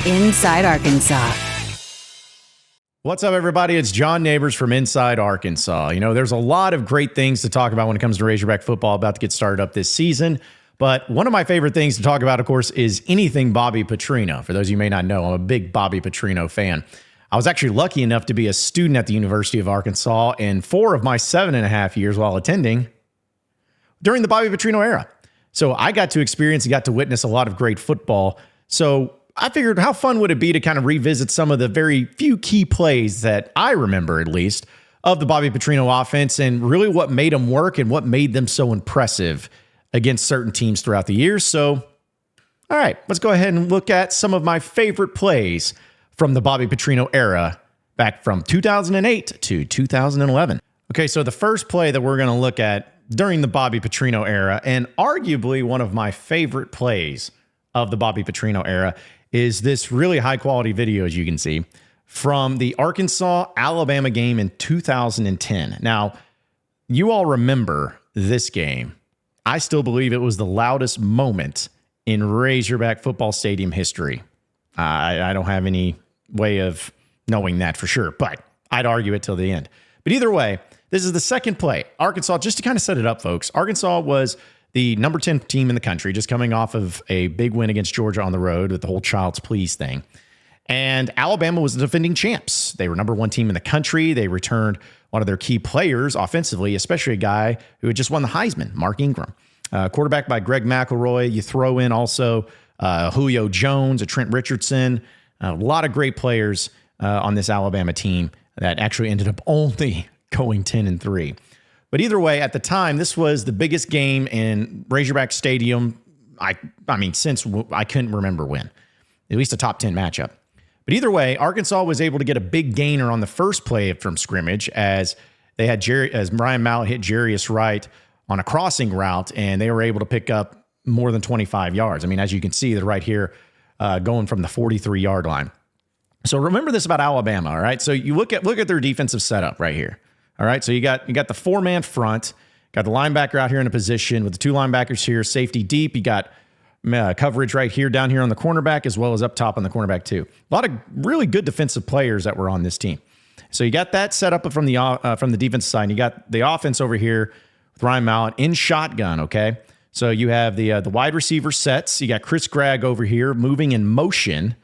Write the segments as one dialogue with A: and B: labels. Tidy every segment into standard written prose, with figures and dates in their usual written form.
A: Inside Arkansas.
B: What's up, everybody? It's John Nabors from Inside Arkansas. You know, there's a lot of great things to talk about when it comes to Razorback football about to get started up this season. But one of my favorite things to talk about, of course, is anything Bobby Petrino. For those of you who may not know, I'm a big Bobby Petrino fan. I was actually lucky enough to be a student at the University of Arkansas in 4 of my 7.5 years while attending during the Bobby Petrino era. So I got to experience and got to witness a lot of great football. So I figured, how fun would it be to kind of revisit some of the very few key plays that I remember, at least, of the Bobby Petrino offense and really what made them work and what made them so impressive against certain teams throughout the years. So, all right, let's go ahead and look at some of my favorite plays from the Bobby Petrino era back from 2008 to 2011. Okay, so the first play that we're going to look at during the Bobby Petrino era, and arguably one of my favorite plays of the Bobby Petrino era, is this really high-quality video, as you can see, from the Arkansas-Alabama game in 2010. Now, you all remember this game. I still believe it was the loudest moment in Razorback football stadium history. I don't have any way of knowing that for sure, but I'd argue it till the end. But either way, this is the second play. Arkansas, just to kind of set it up, folks, Arkansas was the number 10 team in the country, just coming off of a big win against Georgia on the road with the whole child's please thing. And Alabama was the defending champs. They were number 1 team in the country. They returned one of their key players offensively, especially a guy who had just won the Heisman, Mark Ingram. Quarterback by Greg McElroy. You throw in also Julio Jones, a Trent Richardson, a lot of great players on this Alabama team that actually ended up only going 10-3. But either way, at the time, this was the biggest game in Razorback Stadium. I mean, since I couldn't remember when, at least a top 10 matchup. But either way, Arkansas was able to get a big gainer on the first play from scrimmage as they had as Ryan Mallett hit Jarius Wright on a crossing route, and they were able to pick up more than 25 yards. I mean, as you can see, they're right here going from the 43-yard line. So remember this about Alabama, all right? So you look at their defensive setup right here. All right, so you got the 4-man front, got the linebacker out here in a position with the 2 linebackers here, safety deep. You got coverage right here, down here on the cornerback, as well as up top on the cornerback too. A lot of really good defensive players that were on this team. So you got that set up from the defense side. And you got the offense over here with Ryan Mallett in shotgun. Okay, so you have the wide receiver sets. You got Chris Gregg over here moving in motion,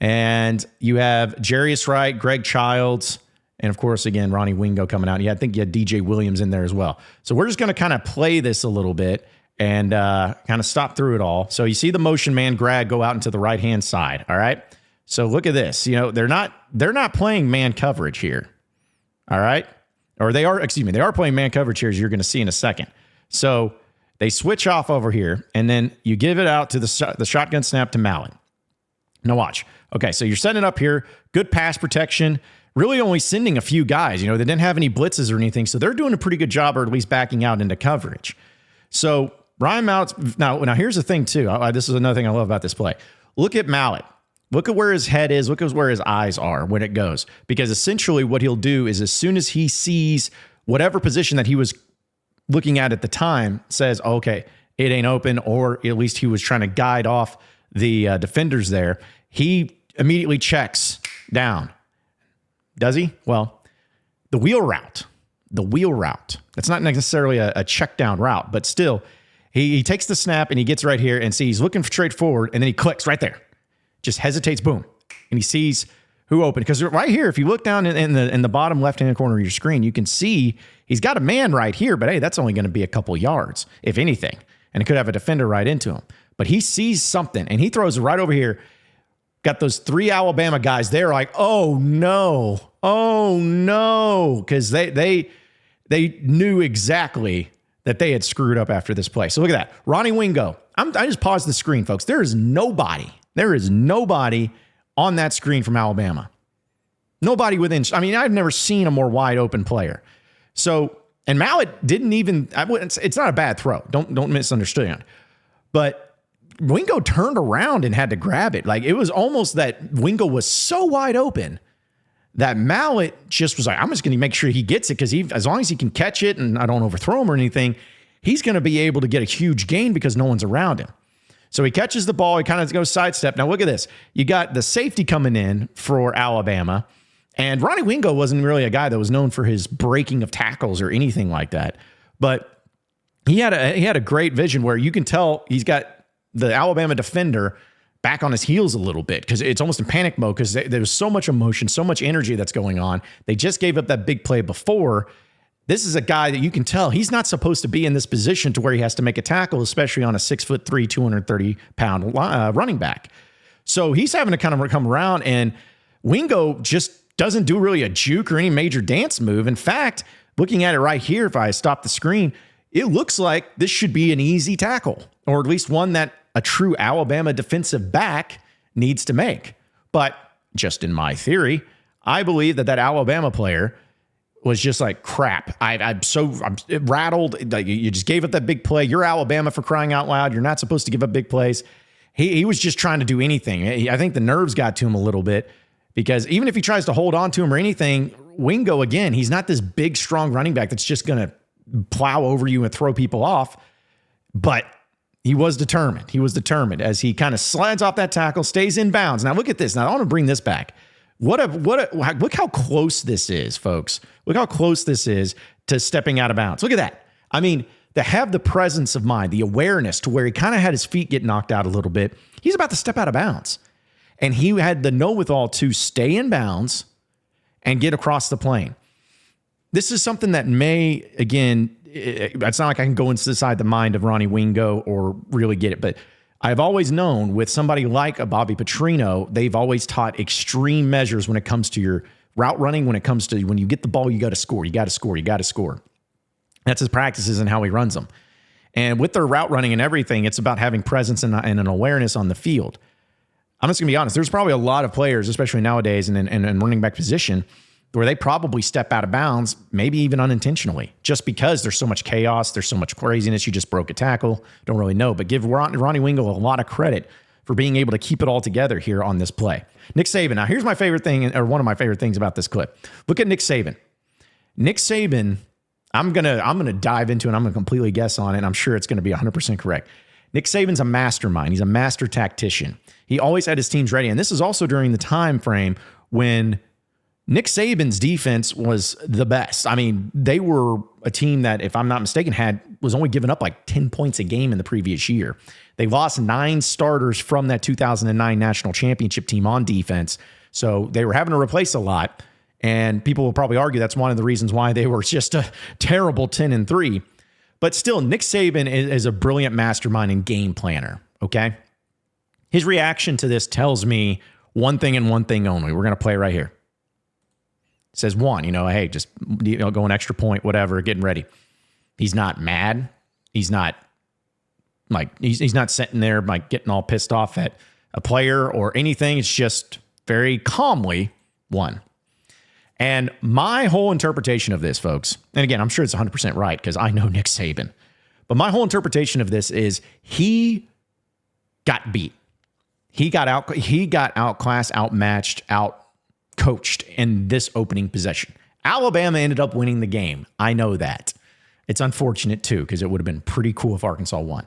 B: and you have Jarius Wright, Greg Childs. And, of course, again, Ronnie Wingo coming out. Yeah, I think you had DJ Williams in there as well. So we're just going to kind of play this a little bit and kind of stop through it all. So you see the motion man, Greg, go out into the right-hand side, all right? So look at this. You know, they're not playing man coverage here, all right? Or they are playing man coverage here, as you're going to see in a second. So they switch off over here, and then you give it out to the shotgun snap to Mallett. Now watch. Okay, so you're setting it up here. Good pass protection. Really only sending a few guys. You know, they didn't have any blitzes or anything, so they're doing a pretty good job, or at least backing out into coverage. So Ryan Mallett, now here's the thing too. This is another thing I love about this play. Look at Mallett. Look at where his head is. Look at where his eyes are when it goes. Because essentially what he'll do is as soon as he sees whatever position that he was looking at the time, says, okay, it ain't open, or at least he was trying to guide off the defenders there, he immediately checks down. Does he? Well, the wheel route. That's not necessarily a check down route, but still, he takes the snap and he gets right here and see he's looking straight forward, and then he clicks right there. Just hesitates, boom, and he sees who opened. Because right here, if you look down in the bottom left-hand corner of your screen, you can see he's got a man right here, but hey, that's only going to be a couple yards, if anything, and it could have a defender right into him. But he sees something, and he throws it right over here. Got those 3 Alabama guys. They're like, oh no, because they knew exactly that they had screwed up after this play. So look at that, Ronnie Wingo. I just paused the screen, folks. There is nobody on that screen from Alabama. Nobody within. I mean, I've never seen a more wide open player. So, and Mallett didn't even. It's not a bad throw. Don't misunderstand, but Wingo turned around and had to grab it. Like, it was almost that Wingo was so wide open that Mallett just was like, I'm just going to make sure he gets it, because as long as he can catch it and I don't overthrow him or anything, he's going to be able to get a huge gain because no one's around him. So he catches the ball. He kind of goes sidestep. Now look at this. You got the safety coming in for Alabama. And Ronnie Wingo wasn't really a guy that was known for his breaking of tackles or anything like that. But he had a great vision where you can tell he's got the Alabama defender back on his heels a little bit because it's almost in panic mode because there's so much emotion, so much energy that's going on. They just gave up that big play before. This is a guy that you can tell he's not supposed to be in this position to where he has to make a tackle, especially on a 6'3", 230-pound running back. So he's having to kind of come around, and Wingo just doesn't do really a juke or any major dance move. In fact, looking at it right here, if I stop the screen, it looks like this should be an easy tackle, or at least one that a true Alabama defensive back needs to make. But just in my theory, I believe that Alabama player was just like, crap. I'm rattled. You just gave up that big play. You're Alabama, for crying out loud. You're not supposed to give up big plays. He was just trying to do anything. I think the nerves got to him a little bit because even if he tries to hold on to him or anything, Wingo, again, he's not this big, strong running back that's just going to plow over you and throw people off. But he was determined. He was determined as he kind of slides off that tackle, stays in bounds. Now look at this. Now I want to bring this back. Look how close this is, folks. Look how close this is to stepping out of bounds. Look at that. I mean, to have the presence of mind, the awareness to where he kind of had his feet get knocked out a little bit. He's about to step out of bounds. And he had the know-withal to stay in bounds and get across the plane. This is something that may, again, it's not like I can go inside the mind of Ronnie Wingo or really get it, but I've always known with somebody like a Bobby Petrino, they've always taught extreme measures when it comes to your route running, when it comes to when you get the ball, you got to score, you got to score, you got to score. That's his practices and how he runs them. And with their route running and everything, it's about having presence and an awareness on the field. I'm just going to be honest. There's probably a lot of players, especially nowadays in running back position, where they probably step out of bounds, maybe even unintentionally, just because there's so much chaos, there's so much craziness. You just broke a tackle. Don't really know. But give Ronnie Wingo a lot of credit for being able to keep it all together here on this play. Nick Sabin. Now, here's my favorite thing, or one of my favorite things about this clip. Look at Nick Sabin. Nick Sabin, I'm gonna dive into it. I'm gonna completely guess on it. And I'm sure it's gonna be 100% correct. Nick Saban's a mastermind. He's a master tactician. He always had his teams ready. And this is also during the time frame when Nick Saban's defense was the best. I mean, they were a team that, if I'm not mistaken, was only giving up like 10 points a game in the previous year. They lost 9 starters from that 2009 national championship team on defense. So they were having to replace a lot. And people will probably argue that's one of the reasons why they were just a terrible 10-3. But still, Nick Sabin is a brilliant mastermind and game planner, okay? His reaction to this tells me one thing and one thing only. We're going to play right here. It says one, hey, just go an extra point, whatever, getting ready. He's not mad. He's not he's not sitting there like getting all pissed off at a player or anything. It's just very calmly one. And my whole interpretation of this, folks, and again, I'm sure it's 100% right because I know Nick Sabin, but my whole interpretation of this is he got beat. He got outclassed, outmatched, out-coached in this opening possession. Alabama ended up winning the game. I know that. It's unfortunate, too, because it would have been pretty cool if Arkansas won.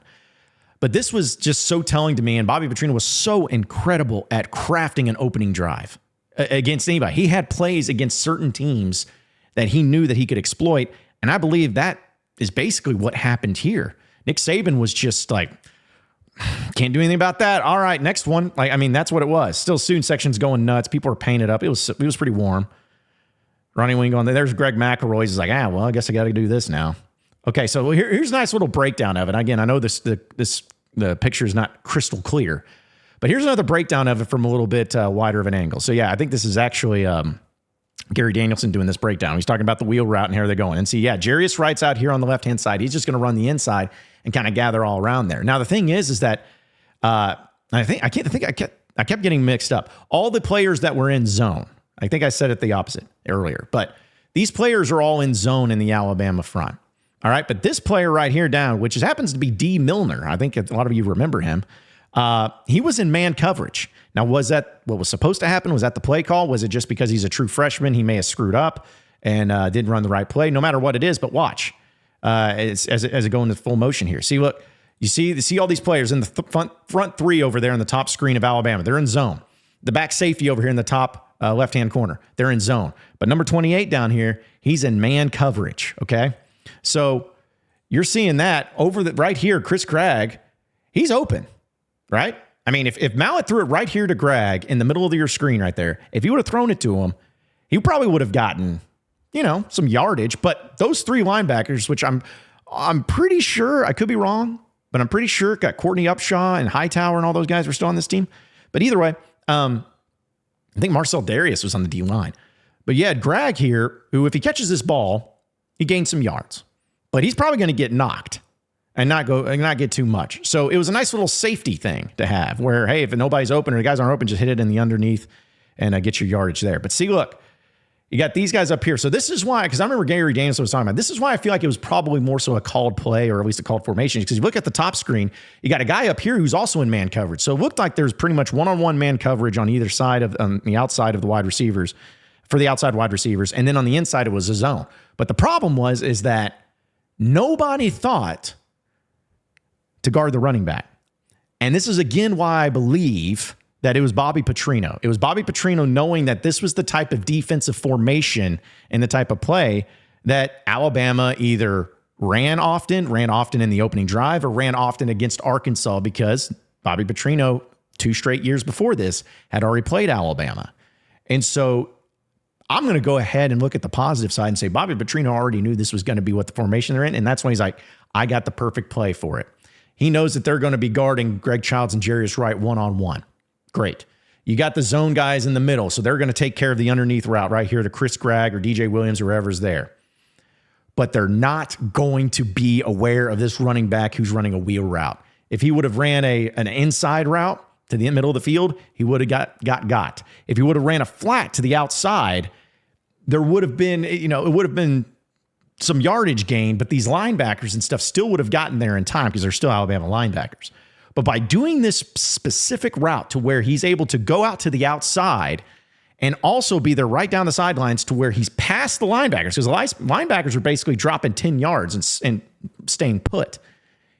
B: But this was just so telling to me, and Bobby Petrino was so incredible at crafting an opening drive against anybody. He had plays against certain teams that he knew that he could exploit, and I believe that is basically what happened here. Nick Sabin was just like, can't do anything about that. All right, next one. That's what it was. Still, student section's going nuts. People are painted up. It was pretty warm. Ronnie Wingo on there. There's Greg McElroy. He's like, well, I guess I got to do this now. Okay, so here's a nice little breakdown of it. Again, I know the picture is not crystal clear, but here's another breakdown of it from a little bit wider of an angle. So yeah, I think this is actually Gary Danielson doing this breakdown. He's talking about the wheel route and how they're going. And see, yeah, Jarius Wright's out here on the left-hand side. He's just going to run the inside and kind of gather all around there. Now, the thing is that I kept getting mixed up. All the players that were in zone, I think I said it the opposite earlier, but these players are all in zone in the Alabama front. All right, but this player right here down, which happens to be D. Milner, I think a lot of you remember him, he was in man coverage. Now, was that what was supposed to happen? Was that the play call? Was it just because he's a true freshman, he may have screwed up and didn't run the right play? No matter what it is, but watch as it go into full motion here. See, look, You see all these players in the front three over there in the top screen of Alabama. They're in zone. The back safety over here in the top left-hand corner, they're in zone. But number 28 down here, he's in man coverage, okay? So you're seeing that right here, Chris Gragg, he's open, right? I mean, if Mallett threw it right here to Gragg in the middle of your screen right there, if he would have thrown it to him, he probably would have gotten, some yardage. But those three linebackers, which I'm pretty sure, I could be wrong, but I'm pretty sure got Courtney Upshaw and Hightower and all those guys were still on this team. But either way, I think Marcel Darius was on the D-line. But you had Gragg here, who if he catches this ball, he gains some yards. But he's probably going to get knocked and not get too much. So it was a nice little safety thing to have where, hey, if nobody's open or the guys aren't open, just hit it in the underneath and get your yardage there. But see, look, you got these guys up here. So this is why, because I remember Gary Danielson was talking about, this is why I feel like it was probably more so a called play or at least a called formation. Because you look at the top screen, you got a guy up here who's also in man coverage. So it looked like there's pretty much one-on-one man coverage on either side on the outside of the wide receivers, for the outside wide receivers. And then on the inside, it was a zone. But the problem is that nobody thought to guard the running back. And this is again why I believe that it was Bobby Petrino. It was Bobby Petrino knowing that this was the type of defensive formation and the type of play that Alabama either ran often in the opening drive, or ran often against Arkansas, because Bobby Petrino 2 straight years before this had already played Alabama. And so I'm going to go ahead and look at the positive side and say Bobby Petrino already knew this was going to be what the formation they're in. And that's when he's like, I got the perfect play for it. He knows that they're going to be guarding Greg Childs and Jarius Wright one-on-one. Great. You got the zone guys in the middle, so they're going to take care of the underneath route right here to Chris Gragg or DJ Williams or whoever's there. But they're not going to be aware of this running back who's running a wheel route. If he would have ran an inside route to the middle of the field, he would have got. If he would have ran a flat to the outside, there would have been, it would have been some yardage gain, but these linebackers and stuff still would have gotten there in time because they're still Alabama linebackers. But by doing this specific route to where he's able to go out to the outside and also be there right down the sidelines to where he's past the linebackers, because the linebackers are basically dropping 10 yards and staying put.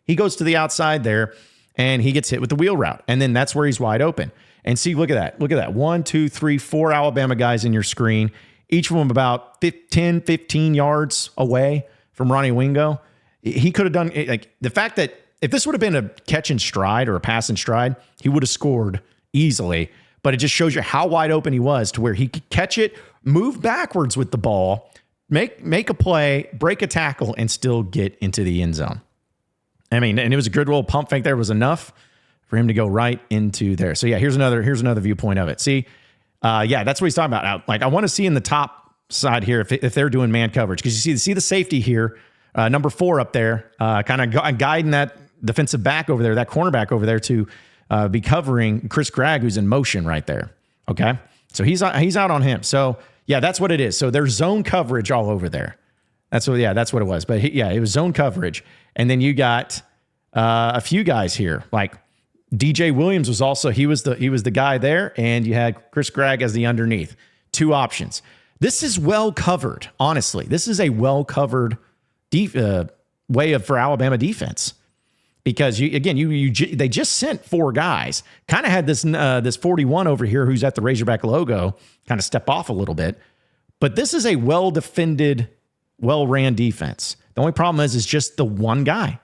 B: He goes to the outside there and he gets hit with the wheel route. And then that's where he's wide open. And see, look at that. Look at that. 1, 2, 3, 4 Alabama guys in your screen, each of them about 10, 15 yards away from Ronnie Wingo. He could have done, like, the fact that if this would have been a catch in stride or a pass in stride, he would have scored easily. But it just shows you how wide open he was to where he could catch it, move backwards with the ball, make a play, break a tackle, and still get into the end zone. I mean, and it was a good little pump fake there was enough for him to go right into there. So yeah, here's another viewpoint of it. See, that's what he's talking about. Like, I want to see in the top side here if they're doing man coverage, because you see the safety here, number 4 up there, kind of guiding that defensive back over there, that cornerback over there to be covering Chris Gragg, who's in motion right there. Okay, so he's out on him. So yeah, that's what it is. So there's zone coverage all over there. That's what it was. But it was zone coverage, and then you got a few guys here like DJ Williams was also he was the guy there, and you had Chris Gragg as the underneath. 2 options. This is well covered. Honestly, this is a well covered way for Alabama defense. Because they just sent 4 guys. Kind of had this 41 over here who's at the Razorback logo kind of step off a little bit. But this is a well-defended, well-ran defense. The only problem is just the one guy,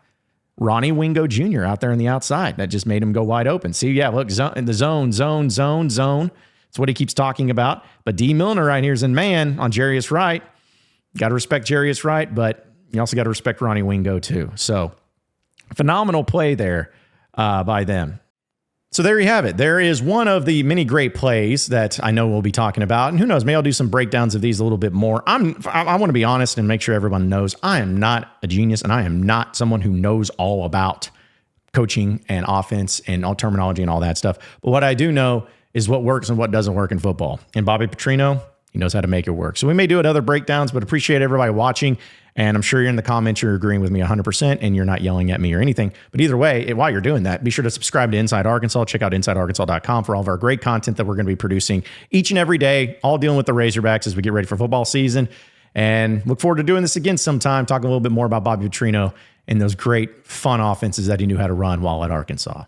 B: Ronnie Wingo Jr. out there on the outside. That just made him go wide open. See, yeah, look, in the zone. That's what he keeps talking about. But D. Milner right here is in man on Jarius Wright. Got to respect Jarius Wright, but you also got to respect Ronnie Wingo too. So phenomenal play there by them. So there you have it. There is one of the many great plays that I know we'll be talking about. And who knows, maybe I'll do some breakdowns of these a little bit more. I want to be honest and make sure everyone knows I am not a genius, and I am not someone who knows all about coaching and offense and all terminology and all that stuff. But what I do know is what works and what doesn't work in football. And Bobby Petrino, he knows how to make it work. So we may do it other breakdowns, but appreciate everybody watching. And I'm sure you're in the comments, you're agreeing with me 100%, and you're not yelling at me or anything. But either way, while you're doing that, be sure to subscribe to Inside Arkansas. Check out InsideArkansas.com for all of our great content that we're going to be producing each and every day, all dealing with the Razorbacks as we get ready for football season. And look forward to doing this again sometime, talking a little bit more about Bobby Petrino and those great fun offenses that he knew how to run while at Arkansas.